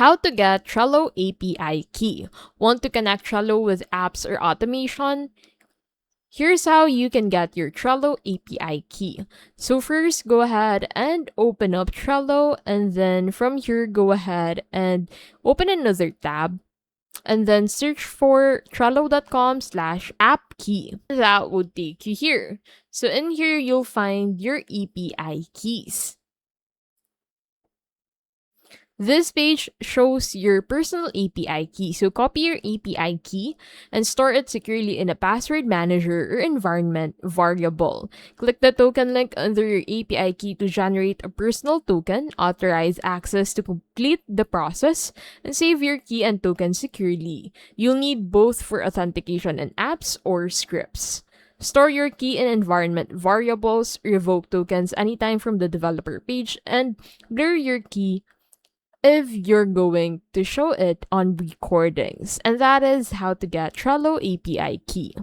How to get Trello API key. Want to connect Trello with apps or automation? Here's how you can get your Trello API key. So first, go ahead and open up Trello, and then from here, go ahead and open another tab, and then search for trello.com/app key. That would take you here. So in here, you'll find your API keys. This page shows your personal API key. So copy your API key and store it securely in a password manager or environment variable. Click the token link under your API key to generate a personal token, authorize access to complete the process, and save your key and token securely. You'll need both for authentication in apps or scripts. Store your key in environment variables, revoke tokens anytime from the developer page, and blur your key if you're going to show it on recordings. And that is how to get Trello API key.